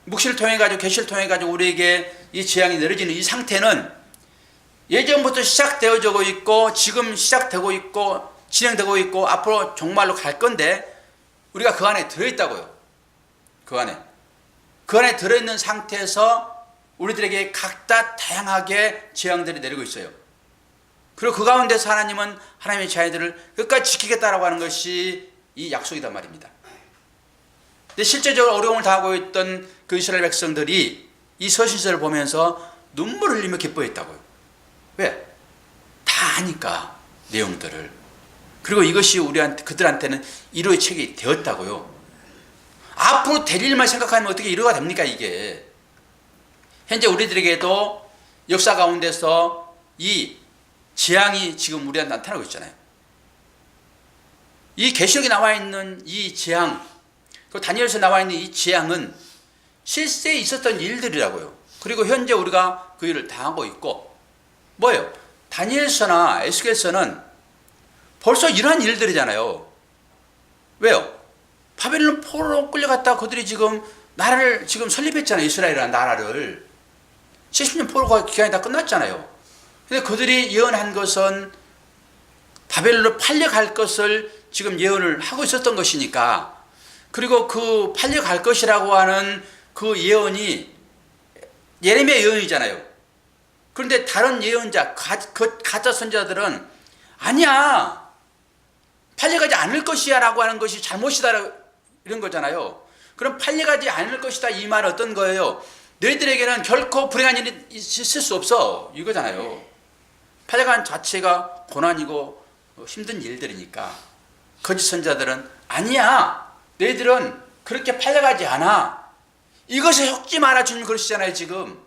묵시를 통해 가지고, 계시를 통해 가지고 우리에게 이 재앙이 내려지는 이 상태는 예전부터 시작되어지고 있고, 지금 시작되고 있고, 진행되고 있고, 앞으로 정말로 갈 건데 우리가 그 안에 들어있다고요. 그 안에 들어있는 상태에서 우리들에게 각자 다양하게 재앙들이 내리고 있어요. 그리고 그 가운데서 하나님은 하나님의 자녀들을 끝까지 지키겠다라고 하는 것이 이 약속이단 말입니다. 근데 실제적으로 어려움을 당하고 있던 그 이스라엘 백성들이 이 서신서를 보면서 눈물을 흘리며 기뻐했다고요. 왜? 다 아니까, 내용들을. 그리고 이것이 그들한테는 위로의 책이 되었다고요. 앞으로 될 일만 생각하면 어떻게 위로가 됩니까 이게. 현재 우리들에게도 역사 가운데서 이 재앙이 지금 우리한테 나타나고 있잖아요. 이 계시록에 나와 있는 이 재앙, 그 다니엘서 나와 있는 이 재앙은 실제에 있었던 일들이라고요. 그리고 현재 우리가 그 일을 당하고 있고, 뭐예요? 다니엘서나 에스겔서는 벌써 이러한 일들이잖아요. 왜요? 바벨론 포로로 끌려갔다 그들이 지금 나라를 지금 설립했잖아요. 이스라엘이라는 나라를. 70년 포로가 기간이 다 끝났잖아요. 근데 그들이 예언한 것은 바벨론으로 팔려갈 것을 지금 예언을 하고 있었던 것이니까, 그리고 그 팔려갈 것이라고 하는 그 예언이 예레미야 예언이잖아요. 그런데 다른 예언자, 가짜 선자들은 아니야, 팔려가지 않을 것이야 라고 하는 것이 잘못이다 이런 거잖아요. 그럼 팔려가지 않을 것이다 이 말은 어떤 거예요? 너희들에게는 결코 불행한 일이 있을 수 없어 이거잖아요. 팔려간 자체가 고난이고 힘든 일들이니까 거짓 선자들은 아니야, 너희들은 그렇게 팔려가지 않아, 이것을 속지 마라 주님 그러시잖아요. 지금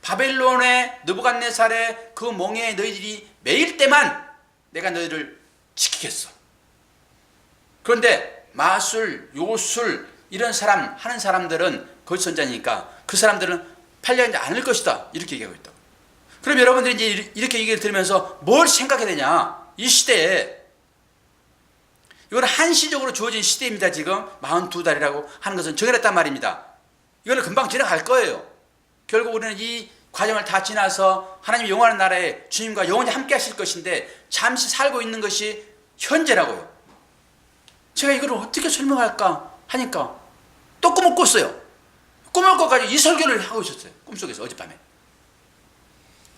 바벨론의 느부갓네살의 그 몽에 너희들이 매일 때만 내가 너희를 지키겠어. 그런데 마술, 요술 이런 사람 하는 사람들은 거짓 선자니까 그 사람들은 팔려가지 않을 것이다 이렇게 얘기하고 있다고. 그럼 여러분들이 이제 이렇게 얘기를 들으면서 뭘 생각해야 되냐? 이 시대에, 이건 한시적으로 주어진 시대입니다. 지금 42달이라고 하는 것은 정해놨단 말입니다. 이거는 금방 지나갈 거예요. 결국 우리는 이 과정을 다 지나서 하나님 영원한 나라에 주님과 영원히 함께 하실 것인데 잠시 살고 있는 것이 현재라고요. 제가 이걸 어떻게 설명할까 하니까 또 꿈을 꿨어요. 꿈을 꿔가지고 이 설교를 하고 있었어요. 꿈속에서 어젯밤에.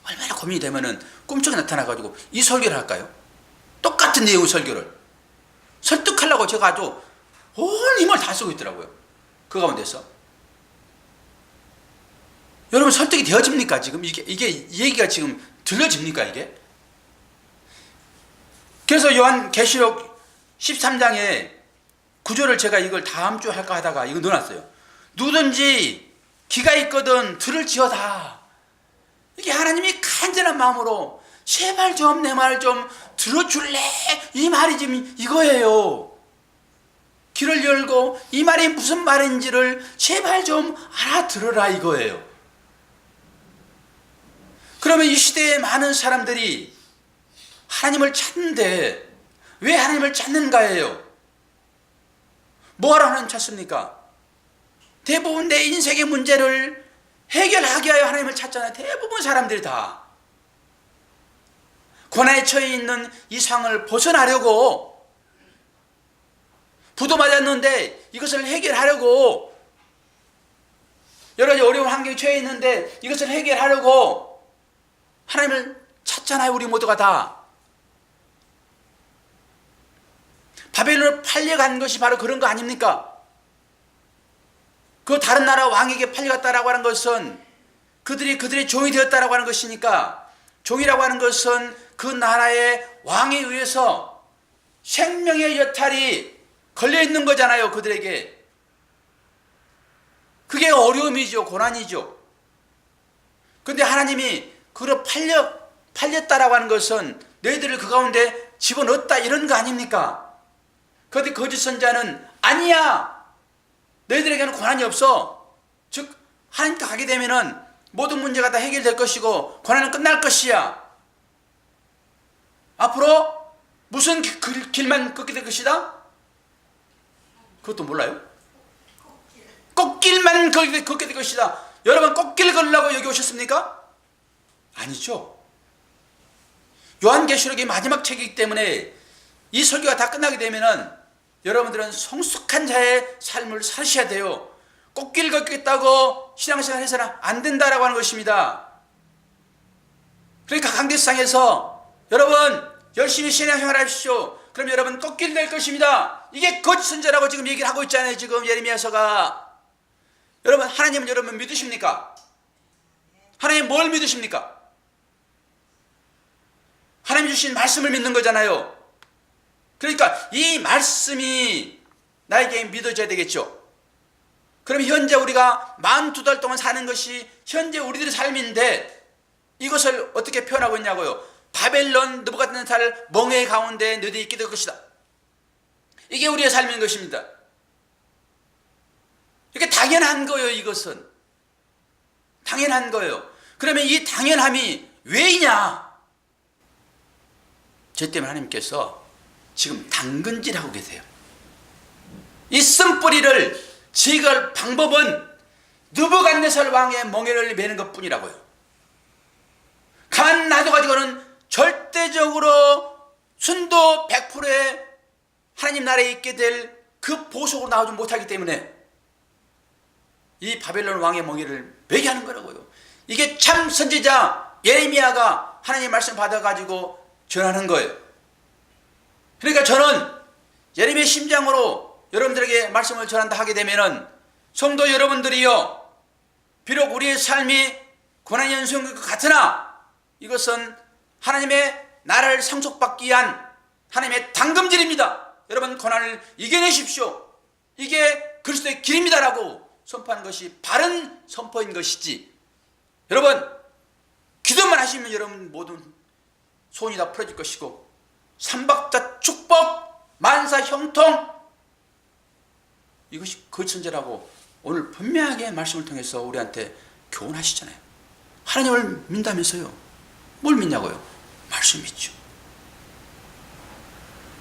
얼마나 고민이 되면은 꿈속에 나타나가지고 이 설교를 할까요? 똑같은 내용의 설교를 설득하려고 제가 아주 온 힘을 다 쓰고 있더라고요. 그 가운데서. 여러분 설득이 되어집니까? 지금 이게 얘기가 지금 들려집니까 이게? 그래서 요한 계시록 13장에 구절을 제가 이걸 다음 주 할까 하다가 이거 넣어놨어요. 누구든지 귀가 있거든 들을지어다. 이게 하나님이 간절한 마음으로 제발 좀 내 말 좀 들어줄래? 이 말이 지금 이거예요. 귀를 열고 이 말이 무슨 말인지를 제발 좀 알아들어라 이거예요. 그러면 이 시대에 많은 사람들이 하나님을 찾는데 왜 하나님을 찾는가예요? 뭐하러 하나님 찾습니까? 대부분 내 인생의 문제를 해결하기 위하여 하나님을 찾잖아요. 대부분 사람들이 다 고난에 처해 있는 이 상을 벗어나려고, 부도 맞았는데 이것을 해결하려고, 여러 가지 어려운 환경에 처해 있는데 이것을 해결하려고 하나님을 찾잖아요. 우리 모두가 다. 바벨론을 팔려간 것이 바로 그런 거 아닙니까? 그 다른 나라 왕에게 팔려갔다라고 하는 것은 그들의 종이 되었다라고 하는 것이니까, 종이라고 하는 것은 그 나라의 왕에 의해서 생명의 여탈이 걸려있는 거잖아요. 그들에게. 그게 어려움이죠. 고난이죠. 그런데 하나님이 그를 팔렸다라고 하는 것은 너희들을 그 가운데 집어넣었다 이런 거 아닙니까? 그런데 거짓 선자는 아니야, 너희들에게는 고난이 없어. 즉 하나님께 가게 되면은 모든 문제가 다 해결될 것이고 고난은 끝날 것이야. 앞으로 무슨 길만 걷게 될 것이다? 그것도 몰라요? 꽃길만 걷게 될 것이다. 여러분 꽃길 걸으려고 여기 오셨습니까? 아니죠. 요한계시록이 마지막 책이기 때문에 이 설교가 다 끝나게 되면은 여러분들은 성숙한 자의 삶을 사셔야 돼요. 꽃길 걷겠다고 신앙생활 해서는 안 된다라고 하는 것입니다. 그러니까 강대상에서 여러분 열심히 신앙생활 하십시오. 그럼 여러분 꽃길 될 것입니다. 이게 거짓 선자라고 지금 얘기를 하고 있잖아요. 지금 예레미야서가. 여러분 하나님은 여러분 믿으십니까? 하나님 뭘 믿으십니까? 하나님 주신 말씀을 믿는 거잖아요. 그러니까 이 말씀이 나에게 믿어져야 되겠죠. 그럼 현재 우리가 42달 동안 사는 것이 현재 우리들의 삶인데 이것을 어떻게 표현하고 있냐고요. 바벨론 느부갓네살 멍에 가운데 너희들이 있게 될 것이다. 이게 우리의 삶인 것입니다. 이게 당연한 거예요. 이것은 당연한 거예요. 그러면 이 당연함이 왜이냐? 저 때문에 하나님께서 지금 당근질하고 계세요. 이 쓴뿌리를 제거할 방법은 느부갓네살 왕의 멍에를 매는 것뿐이라고요. 가만 놔둬가지고는 절대적으로 순도 100%의 하나님 나라에 있게 될 그 보석으로 나오지 못하기 때문에 이 바벨론 왕의 멍에를 매게 하는 거라고요. 이게 참 선지자 예레미야가 하나님의 말씀 받아가지고 전하는 거예요. 그러니까 저는 예레미야 심장으로 여러분들에게 말씀을 전한다 하게 되면은 성도 여러분들이요, 비록 우리의 삶이 고난연수인 것 같으나 이것은 하나님의 나라를 상속받기 위한 하나님의 당금질입니다. 여러분 고난을 이겨내십시오. 이게 그리스도의 길입니다라고 선포하는 것이 바른 선포인 것이지, 여러분 기도만 하시면 여러분 모든 소원이 다 풀어질 것이고 삼박자 축복 만사 형통 이것이 거짓선제라고 오늘 분명하게 말씀을 통해서 우리한테 교훈하시잖아요. 하나님을 믿다면서요. 뭘 믿냐고요? 말씀 믿죠.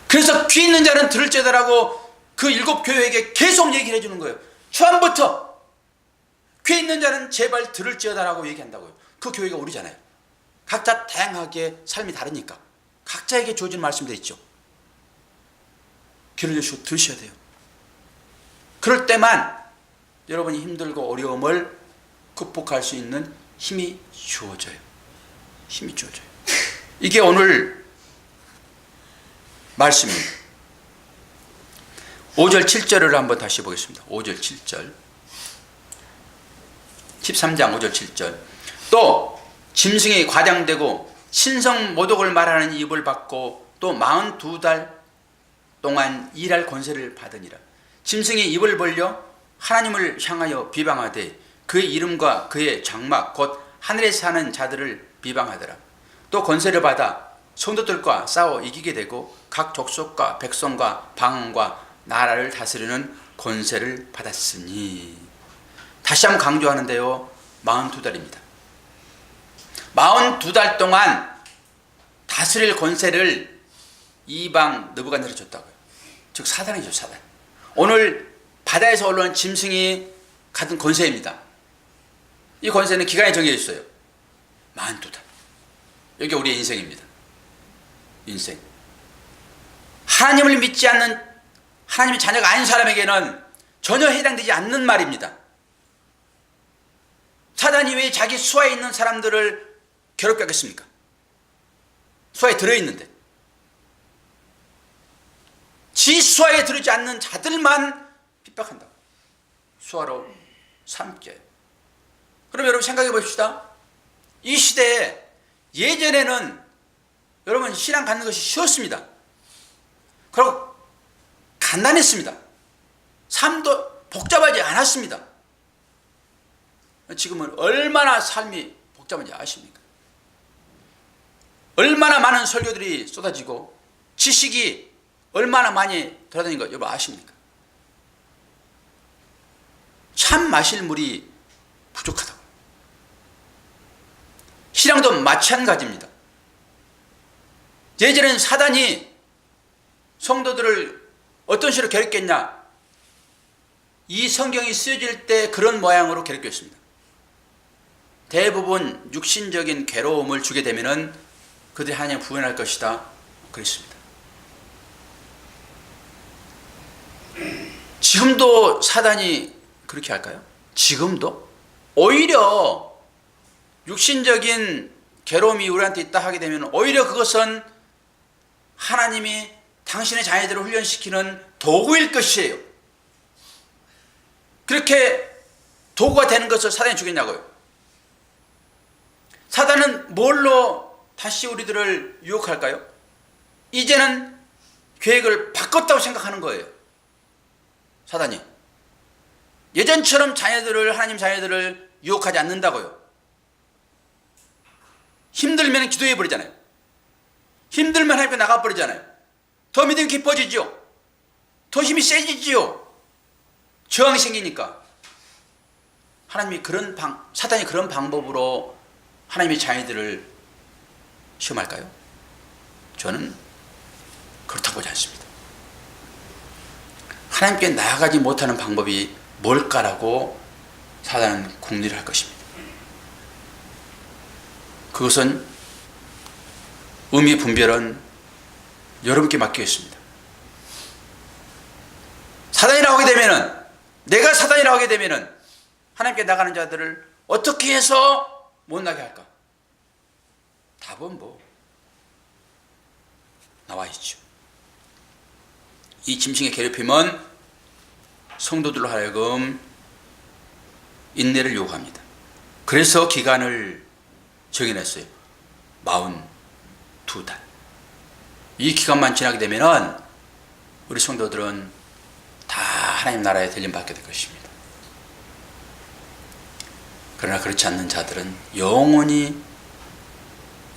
그래서 귀 있는 자는 들을지어다라고 그 7 교회에게 계속 얘기를 해주는 거예요. 처음부터 귀 있는 자는 제발 들을지어다라고 얘기한다고요. 그 교회가 우리잖아요. 각자 다양하게 삶이 다르니까 각자에게 주어진 말씀들이 있죠. 귀를 여시고 들으셔야 돼요. 그럴 때만 여러분이 힘들고 어려움을 극복할 수 있는 힘이 주어져요. 힘이 주어져요. 이게 오늘 말씀입니다. 5절 7절을 한번 다시 보겠습니다. 5절 7절 13장 5절 7절 또 짐승이 과장되고 신성 모독을 말하는 입을 받고 또 42달 동안 일할 권세를 받으니라. 짐승이 입을 벌려 하나님을 향하여 비방하되 그의 이름과 그의 장막 곧 하늘에 사는 자들을 비방하더라. 또 권세를 받아 성도들과 싸워 이기게 되고 각 족속과 백성과 방언과 나라를 다스리는 권세를 받았으니. 다시 한번 강조하는데요, 42달입니다 42달 동안 다스릴 권세를 이방 느부갓네살이 줬다고요. 즉 사단이죠, 사단. 오늘 바다에서 올라온 짐승이 가진 권세입니다. 이 권세는 기간이 정해져 있어요. 42달. 여기 우리의 인생입니다. 인생. 하나님을 믿지 않는, 하나님의 자녀가 아닌 사람에게는 전혀 해당되지 않는 말입니다. 사단이 왜 자기 수하에 있는 사람들을 괴롭게 하겠습니까? 수하에 들어있는데. 지 수하에 들어있지 않는 자들만 핍박한다고. 수하로 삼게. 그럼 여러분 생각해 봅시다. 이 시대에 예전에는 여러분 신앙 갖는 것이 쉬웠습니다. 그리고 간단했습니다. 삶도 복잡하지 않았습니다. 지금은 얼마나 삶이 복잡한지 아십니까? 얼마나 많은 설교들이 쏟아지고 지식이 얼마나 많이 돌아다니는 거 여러분 아십니까? 참 마실 물이 부족하다고. 신앙도 마찬가지입니다. 예전에는 사단이 성도들을 어떤 식으로 괴롭겠냐? 이 성경이 쓰여질 때 그런 모양으로 괴롭혔습니다. 대부분 육신적인 괴로움을 주게 되면은 그들이 하나님을 부인할 것이다 그랬습니다. 지금도 사단이 그렇게 할까요? 지금도? 오히려 육신적인 괴로움이 우리한테 있다 하게 되면 오히려 그것은 하나님이 당신의 자녀들을 훈련시키는 도구일 것이에요. 그렇게 도구가 되는 것을 사단이 주겠냐고요. 사단은 뭘로 다시 우리들을 유혹할까요? 이제는 계획을 바꿨다고 생각하는 거예요. 사단이. 예전처럼 하나님 자녀들을 유혹하지 않는다고요. 힘들면 기도해 버리잖아요. 힘들면 하나님께 나가버리잖아요. 더 믿음이 깊어지죠. 더 힘이 세지지요. 저항이 생기니까. 사단이 그런 방법으로 하나님의 자녀들을 시험할까요? 저는 그렇다고 보지 않습니다. 하나님께 나아가지 못하는 방법이 뭘까라고 사단은 궁리를 할 것입니다. 그것은 의미 분별은 여러분께 맡기겠습니다. 내가 사단이라고 하게 되면은 하나님께 나가는 자들을 어떻게 해서 못 나게 할까? 답은 나와 있죠. 이 짐승의 괴롭힘은 성도들로 하여금 인내를 요구합니다. 그래서 기간을 정해냈어요. 42달. 이 기간만 지나게 되면은 우리 성도들은 다 하나님 나라에 들림받게 될 것입니다. 그러나 그렇지 않는 자들은 영원히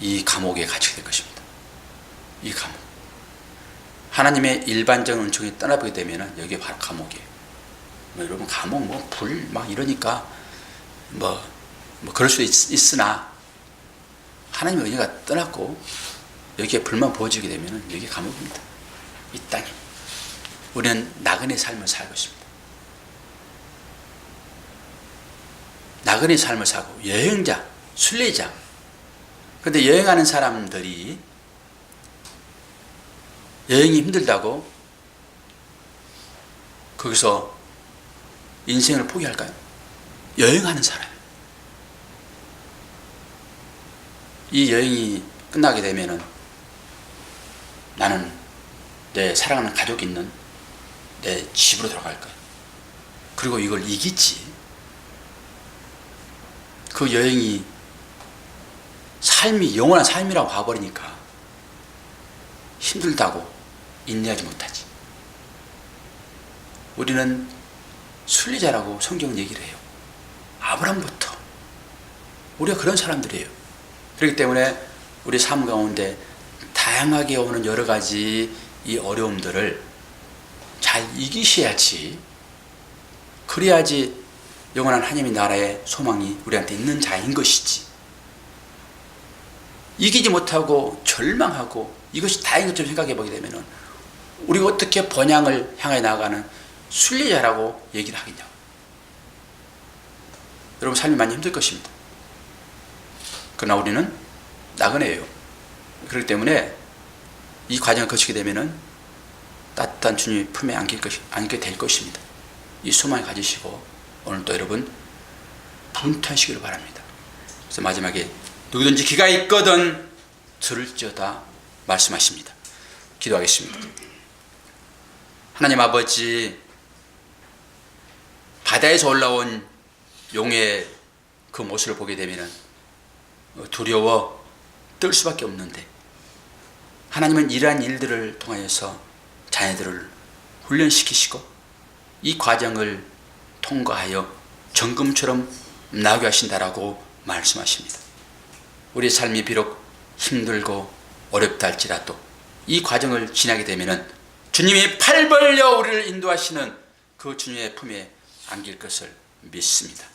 이 감옥에 갇히게 될 것입니다. 이 감옥. 하나님의 일반적인 은총이 떠나보게 되면은 여기 바로 감옥이에요. 여러분 감옥 불 막 이러니까 그럴 수 있으나 하나님의 은혜가 떠났고 여기에 불만 부어지게 되면은 여기 감옥입니다. 이 땅에 우리는 나그네 삶을 살고 있습니다. 나그네 삶을 살고 여행자, 순례자. 그런데 여행하는 사람들이 여행이 힘들다고 거기서 인생을 포기할까요? 여행하는 사람. 이 여행이 끝나게 되면은 나는 내 사랑하는 가족이 있는 내 집으로 돌아갈 거야. 그리고 이걸 이기지. 그 여행이 영원한 삶이라고 봐버리니까 힘들다고 인내하지 못하지. 우리는 순례자라고 성경은 얘기를 해요. 아브라함부터 우리가 그런 사람들이에요. 그렇기 때문에 우리 삶 가운데 다양하게 오는 여러 가지 이 어려움들을 잘 이기셔야지. 그래야지 영원한 하나님의 나라의 소망이 우리한테 있는 자인 것이지. 이기지 못하고 절망하고 이것이 다인 것처럼 생각해 보게 되면 우리가 어떻게 번향을 향해 나아가는 순례자라고 얘기를 하겠냐고. 여러분 삶이 많이 힘들 것입니다. 그러나 우리는 나그네예요. 그렇기 때문에 이 과정을 거치게 되면 따뜻한 주님의 품에 안게 될 것입니다. 이 소망을 가지시고 오늘 또 여러분 분투하시기를 바랍니다. 그래서 마지막에 누구든지 귀가 있거든 들을지어다 말씀하십니다. 기도하겠습니다. 하나님 아버지, 바다에서 올라온 용의 그 모습을 보게 되면 두려워 떨 수밖에 없는데 하나님은 이러한 일들을 통하여서 자녀들을 훈련시키시고 이 과정을 통과하여 정금처럼 나오게 하신다라고 말씀하십니다. 우리의 삶이 비록 힘들고 어렵다 할지라도 이 과정을 지나게 되면 주님이 팔 벌려 우리를 인도하시는 그 주님의 품에 안길 것을 믿습니다.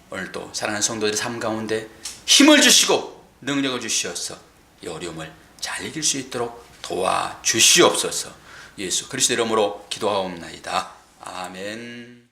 오늘도 사랑하는 성도들의 삶 가운데 힘을 주시고 능력을 주시어서 이 어려움을 잘 이길 수 있도록 도와주시옵소서. 예수 그리스도 이름으로 기도하옵나이다. 아멘.